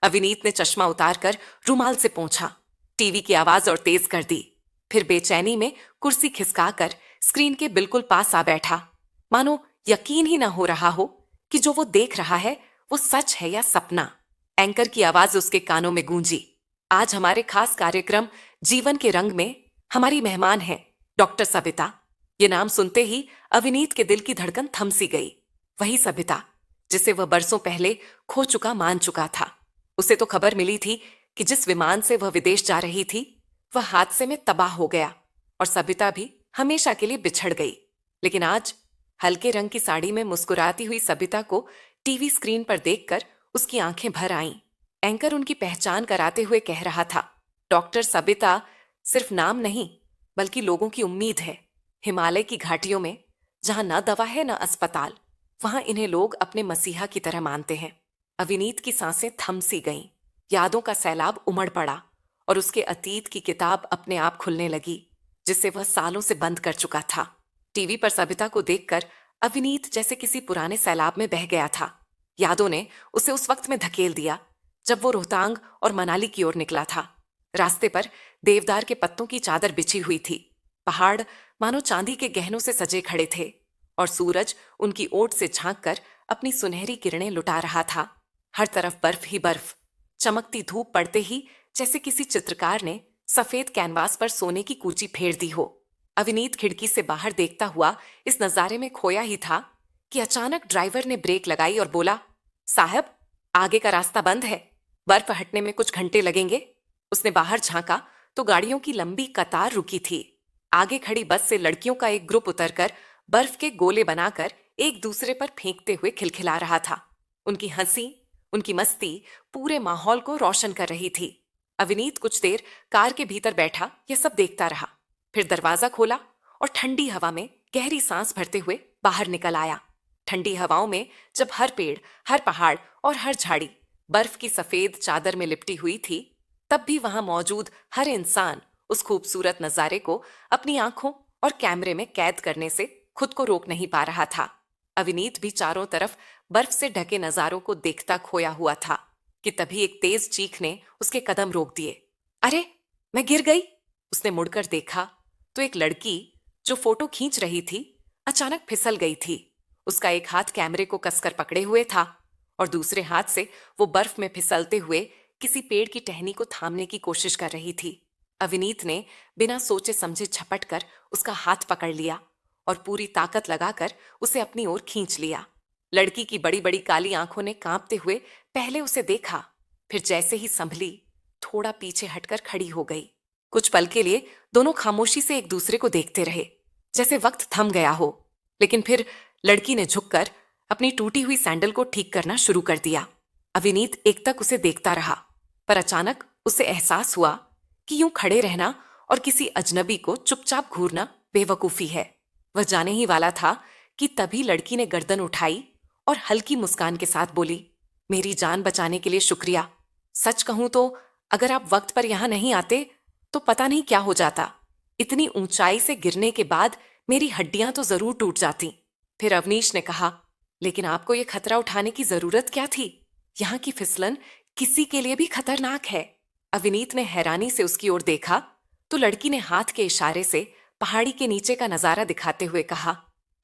अविनीत ने चश्मा उतारकर रुमाल से पोंछा, टीवी की आवाज और तेज कर दी। फिर बेचैनी में कुर्सी खिसकाकर स्क्रीन के बिल्कुल पास आ बैठा, मानो यकीन ही ना हो रहा हो कि जो वो देख रहा है वो सच है या सपना। एंकर की आवाज उसके कानों में गूंजी। आज हमारे खास कार्यक्रम जीवन के रंग में हमारी मेहमान है डॉक्टर सबिता। ये नाम सुनते ही अविनीत के दिल की धड़कन थम सी गई। वही सबिता जिसे वह बरसों पहले खो चुका मान चुका था। उसे तो खबर मिली थी कि जिस विमान से वह विदेश जा रही थी वह हादसे में तबाह हो गया और सबिता भी हमेशा के लिए बिछड़ गई। लेकिन आज हल्के रंग की साड़ी में मुस्कुराती हुई सबिता को टीवी स्क्रीन पर देखकर उसकी आंखें भर आईं। एंकर उनकी पहचान कराते हुए कह रहा था, डॉक्टर सबिता सिर्फ नाम नहीं बल्कि लोगों की उम्मीद है। हिमालय की घाटियों में जहां न दवा है न अस्पताल, वहां इन्हें लोग अपने मसीहा की तरह मानते हैं। अविनीत की सांसें थम सी गईं। यादों का सैलाब उमड़ पड़ा और उसके अतीत की किताब अपने आप खुलने लगी जिसे वह सालों से बंद कर चुका था। टीवी पर सबिता को देखकर अविनीत जैसे किसी पुराने सैलाब में बह गया था। यादों ने उसे उस वक्त में धकेल दिया जब वो रोहतांग और मनाली की ओर निकला था। रास्ते पर देवदार के पत्तों की चादर बिछी हुई थी। पहाड़ मानो चांदी के गहनों से सजे खड़े थे और सूरज उनकी ओट से झांककर अपनी सुनहरी किरणें लुटा रहा था। हर तरफ बर्फ ही बर्फ। चमकती धूप पड़ते ही जैसे किसी चित्रकार ने सफेद कैनवास पर सोने की कूची फेर दी हो। अविनीत खिड़की से बाहर देखता हुआ इस नजारे में खोया ही था कि अचानक ड्राइवर ने ब्रेक लगाई और बोला, साहब आगे का रास्ता बंद है, बर्फ हटने में कुछ घंटे लगेंगे। उसने बाहर झांका तो गाड़ियों की लंबी कतार रुकी थी। आगे खड़ी बस से लड़कियों का एक ग्रुप उतरकर बर्फ के गोले बनाकर एक दूसरे पर फेंकते हुए खिलखिला रहा था। उनकी हंसी, उनकी मस्ती पूरे माहौल को रोशन कर रही थी। अविनीत कुछ देर कार के भीतर बैठा यह सब देखता रहा, फिर दरवाजा खोला और ठंडी हवा में गहरी सांस भरते हुए बाहर निकल आया। ठंडी हवाओं में जब हर पेड़, हर पहाड़ और हर झाड़ी बर्फ की सफेद चादर में लिपटी हुई थी, तब भी वहां मौजूद हर इंसान उस खूबसूरत नजारे को अपनी आंखों और कैमरे में कैद करने से खुद को रोक नहीं पा रहा था। अविनीत भी चारों तरफ बर्फ से ढके नजारों को देखता खोया हुआ था कि तभी एक तेज चीख ने उसके कदम रोक दिए। अरे, मैं गिर गई। उसने मुड़कर देखा तो एक लड़की जो फोटो खींच रही थी अचानक फिसल गई थी। उसका एक हाथ कैमरे को कसकर पकड़े हुए था और दूसरे हाथ से वो बर्फ में फिसलते हुए किसी पेड़ की टहनी को थामने की कोशिश कर रही थी। अविनीत ने बिना सोचे समझे झपट कर उसका हाथ पकड़ लिया और पूरी ताकत लगाकर उसे अपनी ओर खींच लिया। लड़की की बड़ी बड़ी काली आंखों ने कांपते हुए पहले उसे देखा, फिर जैसे ही संभली थोड़ा पीछे हटकर खड़ी हो गई। कुछ पल के लिए दोनों खामोशी से एक दूसरे को देखते रहे, जैसे वक्त थम गया हो। लेकिन फिर लड़की ने झुककर अपनी टूटी हुई सैंडल को ठीक करना शुरू कर दिया। अविनीत एकटक उसे देखता रहा, पर अचानक उसे एहसास हुआ कि यूं खड़े रहना और किसी अजनबी को चुपचाप घूरना बेवकूफी है। वह जाने ही वाला था कि तभी लड़की ने गर्दन उठाई और हल्की मुस्कान के साथ बोली, मेरी जान बचाने के लिए शुक्रिया। सच कहूं तो अगर आप वक्त पर यहां नहीं आते तो पता नहीं क्या हो जाता। इतनी ऊंचाई से गिरने के बाद मेरी हड्डियां तो जरूर टूट जाती। फिर अवनीश ने कहा, लेकिन आपको यह खतरा उठाने की जरूरत क्या थी? यहां की फिसलन किसी के लिए भी खतरनाक है। अविनीत ने हैरानी से उसकी ओर देखा तो लड़की ने हाथ के इशारे से पहाड़ी के नीचे का नजारा दिखाते हुए कहा,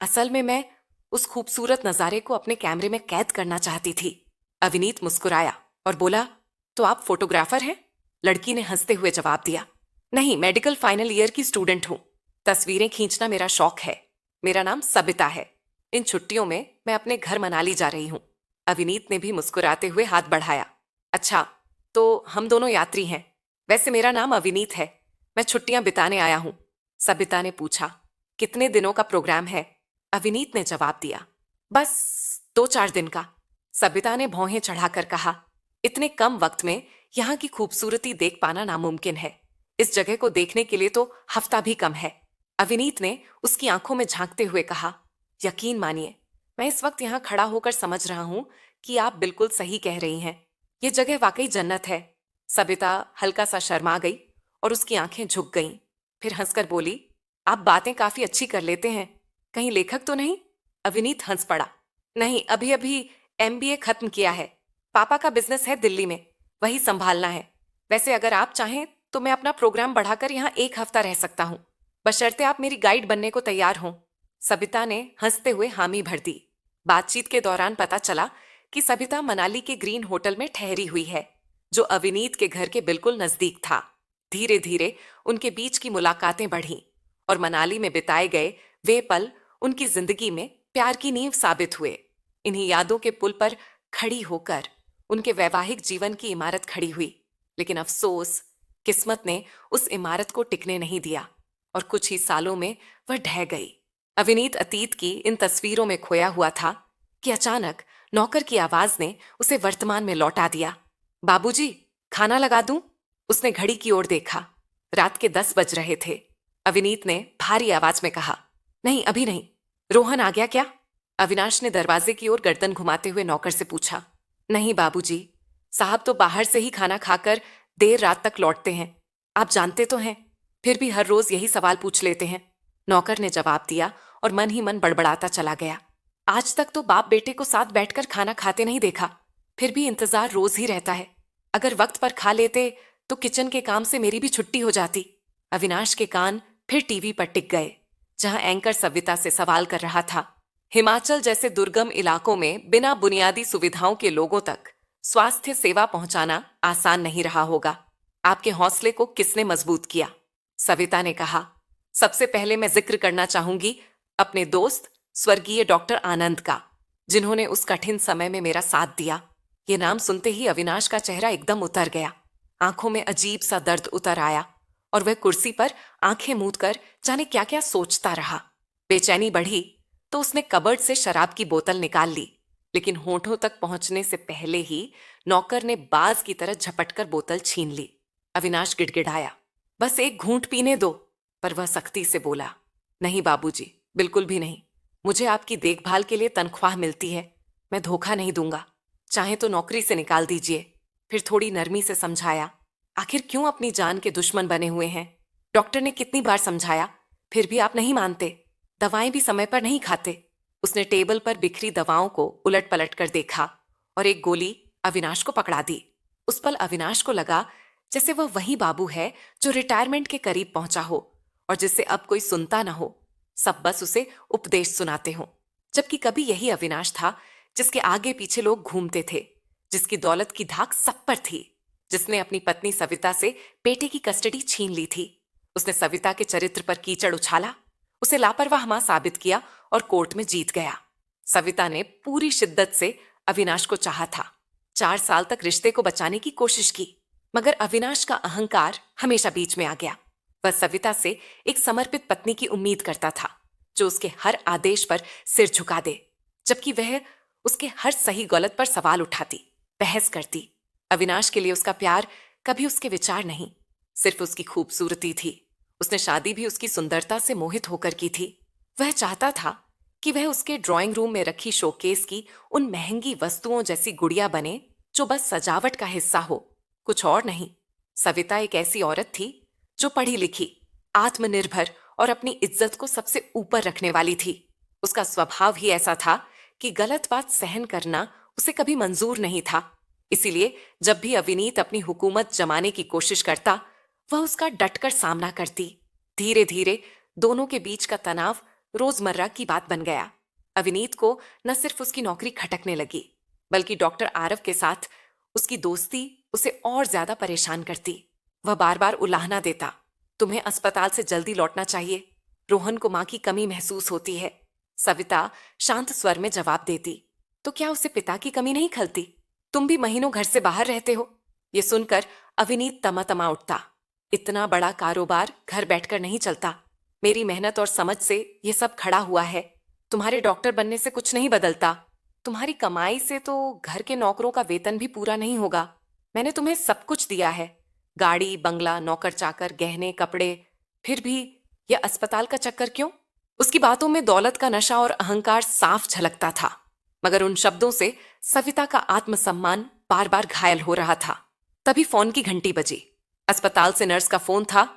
असल में मैं उस खूबसूरत नजारे को अपने कैमरे में कैद करना चाहती थी। अविनीत मुस्कुराया और बोला, तो आप फोटोग्राफर हैं? लड़की ने हंसते हुए जवाब दिया, नहीं, मेडिकल फाइनल ईयर की स्टूडेंट हूं। तस्वीरें खींचना मेरा शौक है। मेरा नाम सबिता है। इन छुट्टियों में मैं अपने घर मनाली जा रही हूं। अविनीत ने भी मुस्कुराते हुए हाथ बढ़ाया। अच्छा, तो हम दोनों यात्री हैं। वैसे मेरा नाम अविनीत है, मैं छुट्टियां बिताने आया हूं। सबिता ने पूछा, कितने दिनों का प्रोग्राम है? अविनीत ने जवाब दिया, बस 2-4 दिन का। सबिता ने भौहें चढ़ाकर कहा, इतने कम वक्त में यहाँ की खूबसूरती देख पाना नामुमकिन है। इस जगह को देखने के लिए तो हफ्ता भी कम है। अविनीत ने उसकी आंखों में झांकते हुए कहा, यकीन मानिए, मैं इस वक्त यहाँ खड़ा होकर समझ रहा हूं कि आप बिल्कुल सही कह रही हैं। ये जगह वाकई जन्नत है। सबिता हल्का सा शर्मा गई और उसकी आंखें झुक गईं। फिर हंसकर बोली, आप बातें काफी अच्छी कर लेते हैं, कहीं लेखक तो नहीं? अविनीत हंस पड़ा, नहीं, अभी अभी एमबीए खत्म किया है। पापा का बिजनेस है दिल्ली में, वही संभालना है। वैसे अगर आप चाहें तो मैं अपना प्रोग्राम बढ़ाकर यहाँ 1 हफ्ता रह सकता हूँ, बशर्ते आप मेरी गाइड बनने को तैयार हों। सविता ने हंसते हुए हामी भर दी। बातचीत के दौरान पता चला कि सविता मनाली के ग्रीन होटल में ठहरी हुई है, जो अविनीत के घर के बिल्कुल नजदीक था। धीरे धीरे उनके बीच की मुलाकातें बढ़ीं और मनाली में बिताए गए वे पल उनकी जिंदगी में प्यार की नींव साबित हुए। इन्हीं यादों के पुल पर खड़ी होकर उनके वैवाहिक जीवन की इमारत खड़ी हुई, लेकिन अफसोस किस्मत ने उस इमारत को टिकने नहीं दिया और कुछ ही सालों में वह ढह गई। अविनीत अतीत की इन तस्वीरों में खोया हुआ था कि अचानक नौकर की आवाज ने उसे वर्तमान में लौटा दिया। बाबूजी, खाना लगा दूं? उसने घड़ी की ओर देखा। रात के 10 बज रहे थे। अविनीत ने भारी आवाज में कहा, नहीं अभी नहीं। रोहन आ गया क्या? अविनाश ने दरवाजे की ओर गर्दन घुमाते हुए नौकर से पूछा। नहीं बाबूजी, साहब तो बाहर से ही खाना खाकर देर रात तक लौटते हैं, आप जानते तो हैं। फिर भी हर रोज यही सवाल पूछ लेते हैं। नौकर ने जवाब दिया और मन ही मन बड़बड़ाता चला गया। आज तक तो बाप बेटे को साथ बैठकर खाना खाते नहीं देखा, फिर भी इंतजार रोज ही रहता है। अगर वक्त पर खा लेते तो किचन के काम से मेरी भी छुट्टी हो जाती। अविनाश के कान फिर टीवी पर टिक गए, जहां एंकर सविता से सवाल कर रहा था। हिमाचल जैसे दुर्गम इलाकों में बिना बुनियादी सुविधाओं के लोगों तक स्वास्थ्य सेवा पहुंचाना आसान नहीं रहा होगा। आपके हौसले को किसने मजबूत किया? सविता ने कहा। सबसे पहले मैं जिक्र करना चाहूंगी अपने दोस्त स्वर्गीय डॉक्टर आनंद का, जिन्होंने उस कठिन समय में मेरा साथ दिया। ये नाम सुनते ही अविनाश का चेहरा एकदम उतर गया। आंखों में अजीब सा दर्द उतर आया और वह कुर्सी पर आंखें मूंद कर जाने क्या क्या सोचता रहा। बेचैनी बढ़ी तो उसने कबर्ड से शराब की बोतल निकाल ली, लेकिन होठों तक पहुंचने से पहले ही नौकर ने बाज की तरह झपटकर बोतल छीन ली। अविनाश गिड़गिड़ाया, बस एक घूंट पीने दो। पर वह सख्ती से बोला, नहीं बाबूजी, बिल्कुल भी नहीं। मुझे आपकी देखभाल के लिए तनख्वाह मिलती है, मैं धोखा नहीं दूंगा। चाहे तो नौकरी से निकाल दीजिए। फिर थोड़ी नरमी से समझाया, आखिर क्यों अपनी जान के दुश्मन बने हुए हैं? डॉक्टर ने कितनी बार समझाया, फिर भी आप नहीं मानते। दवाएं भी समय पर नहीं खाते। उसने टेबल पर बिखरी दवाओं को उलट पलट कर देखा और एक गोली अविनाश को पकड़ा दी। उस पल अविनाश को लगा जैसे वह वही बाबू है जो रिटायरमेंट के करीब पहुंचा हो और जिससे अब कोई सुनता न हो, सब बस उसे उपदेश सुनाते हों। जबकि कभी यही अविनाश था जिसके आगे पीछे लोग घूमते थे, जिसकी दौलत की धाक सब पर थी, जिसने अपनी पत्नी सविता से बेटे की कस्टडी छीन ली थी। उसने सविता के चरित्र पर कीचड़ उछाला, उसे लापरवाह मां साबित किया और कोर्ट में जीत गया। सविता ने पूरी शिद्दत से अविनाश को चाहा था। 4 साल तक रिश्ते को बचाने की कोशिश की, मगर अविनाश का अहंकार हमेशा बीच में आ गया। वह सविता से एक समर्पित पत्नी की उम्मीद करता था, जो उसके हर आदेश पर सिर झुका दे, जबकि वह उसके हर सही गलत पर सवाल उठाती, बहस करती। अविनाश के लिए उसका प्यार कभी उसके विचार नहीं, सिर्फ उसकी खूबसूरती थी। उसने शादी भी उसकी सुंदरता से मोहित होकर की थी। वह चाहता था कि वह उसके ड्राइंग रूम में रखी शोकेस की उन महंगी वस्तुओं जैसी गुड़िया बने जो बस सजावट का हिस्सा हो, कुछ और नहीं। सविता एक ऐसी औरत थी जो पढ़ी लिखी, आत्मनिर्भर और अपनी इज्जत को सबसे ऊपर रखने वाली थी। उसका स्वभाव ही ऐसा था कि गलत बात सहन करना उसे कभी मंजूर नहीं था। इसीलिए जब भी अविनीत अपनी हुकूमत जमाने की कोशिश करता, वह उसका डटकर सामना करती। धीरे धीरे दोनों के बीच का तनाव रोजमर्रा की बात बन गया। अविनीत को न सिर्फ उसकी नौकरी खटकने लगी, बल्कि डॉक्टर आरव के साथ उसकी दोस्ती उसे और ज्यादा परेशान करती। वह बार बार उलाहना देता, तुम्हें अस्पताल से जल्दी लौटना चाहिए, रोहन को मां की कमी महसूस होती है। सविता शांत स्वर में जवाब देती, तो क्या उसे पिता की कमी नहीं खलती? तुम भी महीनों घर से बाहर रहते हो। ये सुनकर अविनीत तमा उठता, इतना बड़ा कारोबार घर बैठकर नहीं चलता। मेरी मेहनत और समझ से ये सब खड़ा हुआ है। तुम्हारे डॉक्टर बनने से कुछ नहीं बदलता। तुम्हारी कमाई से तो घर के नौकरों का वेतन भी पूरा नहीं होगा। मैंने तुम्हें सब कुछ दिया है, गाड़ी, बंगला, नौकर चाकर, गहने, कपड़े, फिर भी यह अस्पताल का चक्कर क्यों? उसकी बातों में दौलत का नशा और अहंकार साफ झलकता था, मगर उन शब्दों से सविता का आत्मसम्मान बार बार घायल हो रहा था। तभी फोन की घंटी बजी। अस्पताल से नर्स का फोन था।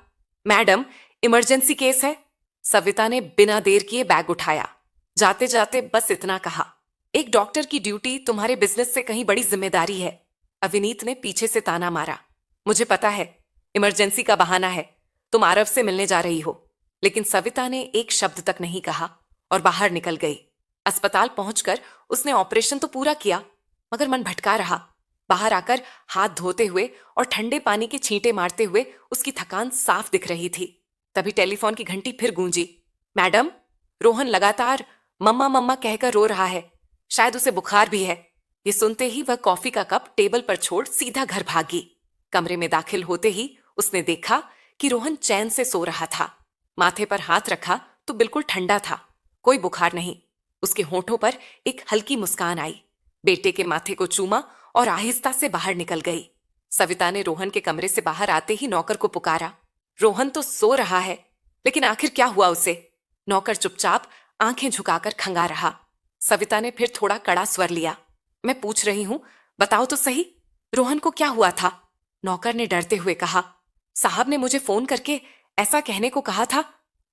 मैडम, इमरजेंसी केस है। सविता ने बिना देर किए बैग उठाया। जाते जाते बस इतना कहा, एक डॉक्टर की ड्यूटी तुम्हारे बिजनेस से कहीं बड़ी जिम्मेदारी है। अविनीत ने पीछे से ताना मारा। मुझे पता है, इमरजेंसी का बहाना है, तुम आरव से मिलने जा रही हो। लेकिन सविता ने एक शब्द तक नहीं कहा और बाहर निकल गई। अस्पताल पहुंचकर उसने ऑपरेशन तो पूरा किया, मगर मन भटका रहा। बाहर आकर हाथ धोते हुए और ठंडे पानी के छींटे मारते हुए उसकी थकान साफ दिख रही थी। तभी टेलीफोन की घंटी फिर गूंजी। मैडम, रोहन लगातार मम्मा मम्मा कहकर रो रहा है, शायद उसे बुखार भी है। ये सुनते ही वह कॉफी का कप टेबल पर छोड़ सीधा घर भागी। कमरे में दाखिल होते ही उसने देखा कि रोहन चैन से सो रहा था। माथे पर हाथ रखा तो बिल्कुल ठंडा था, कोई बुखार नहीं। उसके होठों पर एक हल्की मुस्कान आई। बेटे के माथे को चूमा और आहिस्ता से बाहर निकल गई। सविता ने रोहन के कमरे से बाहर आते ही नौकर को पुकारा। रोहन तो सो रहा है, लेकिन आखिर क्या हुआ उसे? नौकर चुपचाप आंखें झुकाकर खंगा रहा। सविता ने फिर थोड़ा कड़ा स्वर लिया। मैं पूछ रही हूं, बताओ तो सही, रोहन को क्या हुआ था? नौकर ने डरते हुए कहा। साहब ने मुझे फोन करके ऐसा कहने को कहा था।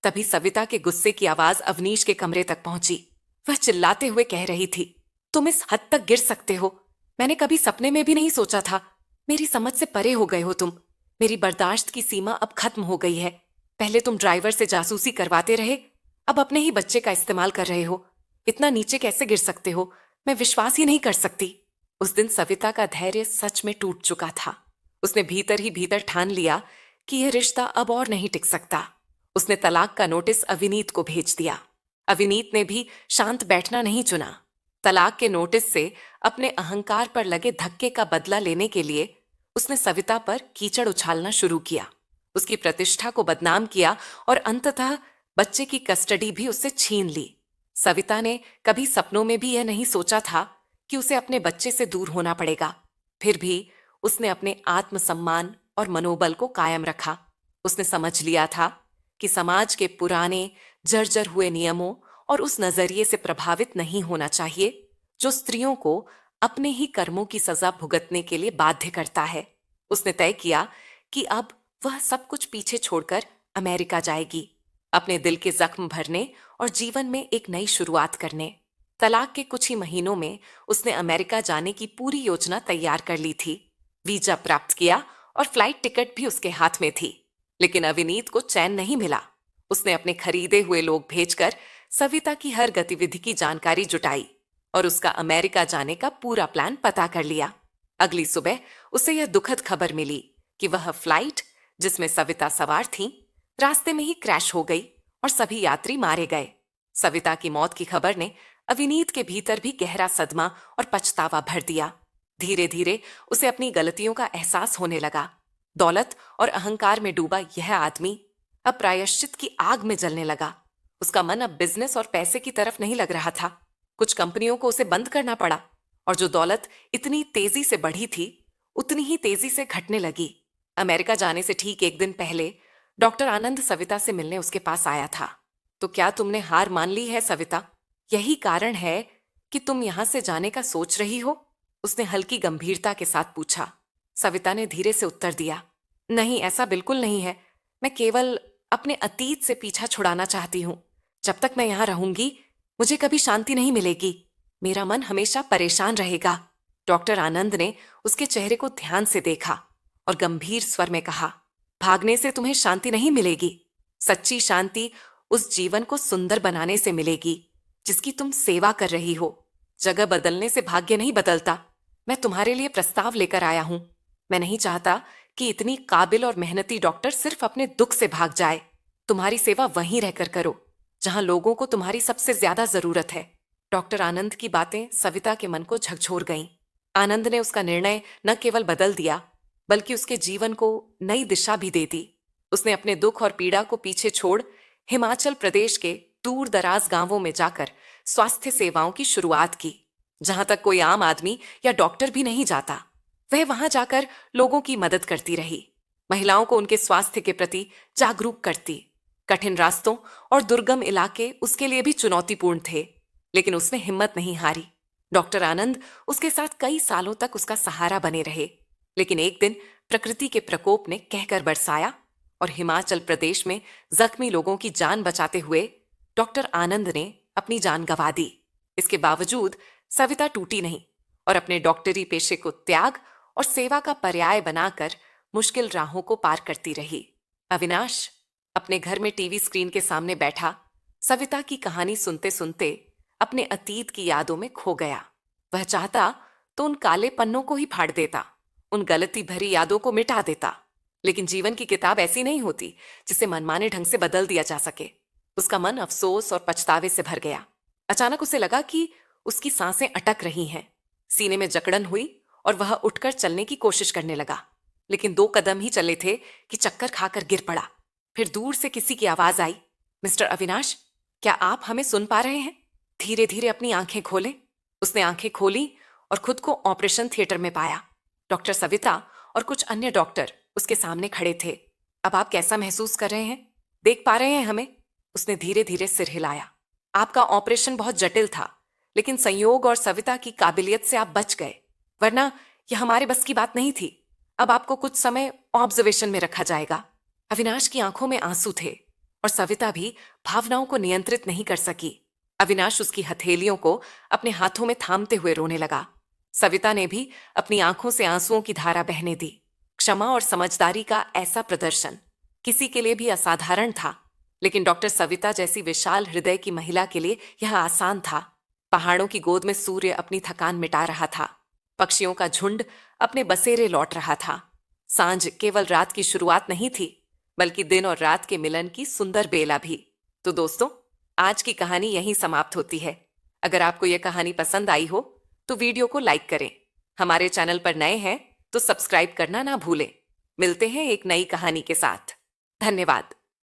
तभी सविता के गुस्से की आवाज अवनीश के कमरे तक पहुंची। वह चिल्लाते हुए कह रही थी, तुम इस हद तक गिर सकते हो? मैंने कभी सपने में भी नहीं सोचा था। मेरी समझ से परे हो गए हो तुम। मेरी बर्दाश्त की सीमा अब खत्म हो गई है। पहले तुम ड्राइवर से जासूसी करवाते रहे, अब अपने ही बच्चे का इस्तेमाल कर रहे हो। इतना नीचे कैसे गिर सकते हो? मैं विश्वास ही नहीं कर सकती। उस दिन सविता का धैर्य सच में टूट चुका था। उसने भीतर ही भीतर ठान लिया कि यह रिश्ता अब और नहीं टिक सकता। उसने तलाक का नोटिस अविनीत को भेज दिया। अविनीत ने भी शांत बैठना नहीं चुना। तलाक के नोटिस से अपने अहंकार पर लगे धक्के का बदला लेने के लिए उसने सविता पर कीचड़ उछालना शुरू किया, उसकी प्रतिष्ठा को बदनाम किया और अंततः बच्चे की कस्टडी भी उससे छीन ली। सविता ने कभी सपनों में भी यह नहीं सोचा था कि उसे अपने बच्चे से दूर होना पड़ेगा। फिर भी उसने अपने आत्मसम्मान और मनोबल को कायम रखा। उसने समझ लिया था कि समाज के पुराने जर्जर हुए नियमों और उस नजरिए से प्रभावित नहीं होना चाहिए जो स्त्रियों को अपने ही कर्मों की सजा भुगतने के लिए बाध्य करता है। उसने तय किया कि अब वह सब कुछ पीछे छोड़कर अमेरिका जाएगी, अपने दिल के जख्म भरने और जीवन में एक नई शुरुआत करने। तलाक के कुछ ही महीनों में उसने अमेरिका जाने की पूरी योजना तैयार कर ली थी। वीजा प्राप्त किया और फ्लाइट टिकट भी उसके हाथ में थी। लेकिन अविनीत को चैन नहीं मिला। उसने अपने खरीदे हुए लोग भेजकर सविता की हर गतिविधि की जानकारी जुटाई और उसका अमेरिका जाने का पूरा प्लान पता कर लिया। अगली सुबह उसे यह दुखद खबर मिली कि वह फ्लाइट जिसमें सविता सवार थी, रास्ते में ही क्रैश हो गई और सभी यात्री मारे गए। सविता की मौत की खबर ने अविनीत के भीतर भी गहरा सदमा और पछतावा भर दिया। धीरे धीरे उसे अपनी गलतियों का एहसास होने लगा। दौलत और अहंकार में डूबा यह आदमी अब प्रायश्चित की आग में जलने लगा। उसका मन अब बिजनेस और पैसे की तरफ नहीं लग रहा था। कुछ कंपनियों को उसे बंद करना पड़ा और जो दौलत इतनी तेजी से बढ़ी थी उतनी ही तेजी से घटने लगी। अमेरिका जाने से ठीक एक दिन पहले डॉक्टर आनंद सविता से मिलने उसके पास आया था। तो क्या तुमने हार मान ली है सविता? यही कारण है कि तुम यहां से जाने का सोच रही हो? उसने हल्की गंभीरता के साथ पूछा। सविता ने धीरे से उत्तर दिया, नहीं, ऐसा बिल्कुल नहीं है। मैं केवल अपने अतीत से पीछा छुड़ाना चाहती हूं। जब तक मैं यहां रहूंगी मुझे कभी शांति नहीं मिलेगी। मेरा मन हमेशा परेशान रहेगा। डॉक्टर आनंद ने उसके चेहरे को ध्यान से देखा और गंभीर स्वर में कहा, भागने से तुम्हें शांति नहीं मिलेगी। सच्ची शांति उस जीवन को सुंदर बनाने से मिलेगी जिसकी तुम सेवा कर रही हो। जगह बदलने से भाग्य नहीं बदलता। मैं तुम्हारे लिए प्रस्ताव लेकर आया हूं। मैं नहीं चाहता कि इतनी काबिल और मेहनती डॉक्टर सिर्फ अपने दुख से भाग जाए। तुम्हारी सेवा वहीं रहकर करो जहां लोगों को तुम्हारी सबसे ज्यादा जरूरत है। डॉक्टर आनंद की बातें सविता के मन को झकझोर गईं। आनंद ने उसका निर्णय न केवल बदल दिया बल्कि उसके जीवन को नई दिशा भी दे दी। उसने अपने दुख और पीड़ा को पीछे छोड़ हिमाचल प्रदेश के दूर दराज गांवों में जाकर स्वास्थ्य सेवाओं की शुरुआत की, जहां तक कोई आम आदमी या डॉक्टर भी नहीं जाता। वह वहां जाकर लोगों की मदद करती रही, महिलाओं को उनके स्वास्थ्य के प्रति जागरूक करती। कठिन रास्तों और दुर्गम इलाके उसके लिए भी चुनौतीपूर्ण थे, लेकिन उसने हिम्मत नहीं हारी। डॉक्टर आनंद उसके साथ कई सालों तक उसका सहारा बने रहे, लेकिन एक दिन प्रकृति के प्रकोप ने कहकर बरसाया और हिमाचल प्रदेश में जख्मी लोगों की जान बचाते हुए डॉक्टर आनंद ने अपनी जान गंवा दी। इसके बावजूद सविता टूटी नहीं और अपने डॉक्टरी पेशे को त्याग और सेवा का पर्याय बनाकर मुश्किल राहों को पार करती रही। अविनाश अपने घर में टीवी स्क्रीन के सामने बैठा सविता की कहानी सुनते सुनते अपने अतीत की यादों में खो गया। वह चाहता तो उन काले पन्नों को ही फाड़ देता, उन गलती भरी यादों को मिटा देता, लेकिन जीवन की किताब ऐसी नहीं होती जिसे मनमाने ढंग से बदल दिया जा सके। उसका मन अफसोस और पछतावे से भर गया। अचानक उसे लगा कि उसकी सांसें अटक रही हैं, सीने में जकड़न हुई और वह उठकर चलने की कोशिश करने लगा, लेकिन 2 कदम ही चले थे कि चक्कर खाकर गिर पड़ा। फिर दूर से किसी की आवाज आई, मिस्टर अविनाश, क्या आप हमें सुन पा रहे हैं? धीरे धीरे अपनी आंखें खोलें। उसने आंखें खोली और खुद को ऑपरेशन थिएटर में पाया। डॉक्टर सविता और कुछ अन्य डॉक्टर उसके सामने खड़े थे। अब आप कैसा महसूस कर रहे हैं? देख पा रहे हैं हमें? उसने धीरे धीरे सिर हिलाया। आपका ऑपरेशन बहुत जटिल था, लेकिन संयोग और सविता की काबिलियत से आप बच गए, वरना यह हमारे बस की बात नहीं थी। अब आपको कुछ समय ऑब्जर्वेशन में रखा जाएगा। अविनाश की आंखों में आंसू थे और सविता भी भावनाओं को नियंत्रित नहीं कर सकी। अविनाश उसकी हथेलियों को अपने हाथों में थामते हुए रोने लगा। सविता ने भी अपनी आंखों से आंसुओं की धारा बहने दी। क्षमा और समझदारी का ऐसा प्रदर्शन किसी के लिए भी असाधारण था, लेकिन डॉक्टर सविता जैसी विशाल हृदय की महिला के लिए यह आसान था। पहाड़ों की गोद में सूर्य अपनी थकान मिटा रहा था, पक्षियों का झुंड अपने बसेरे लौट रहा था। सांझ केवल रात की शुरुआत नहीं थी, बल्कि दिन और रात के मिलन की सुंदर बेला भी। तो दोस्तों, आज की कहानी यहीं समाप्त होती है। अगर आपको यह कहानी पसंद आई हो तो वीडियो को लाइक करें। हमारे चैनल पर नए हैं तो सब्सक्राइब करना ना भूलें। मिलते हैं एक नई कहानी के साथ। धन्यवाद।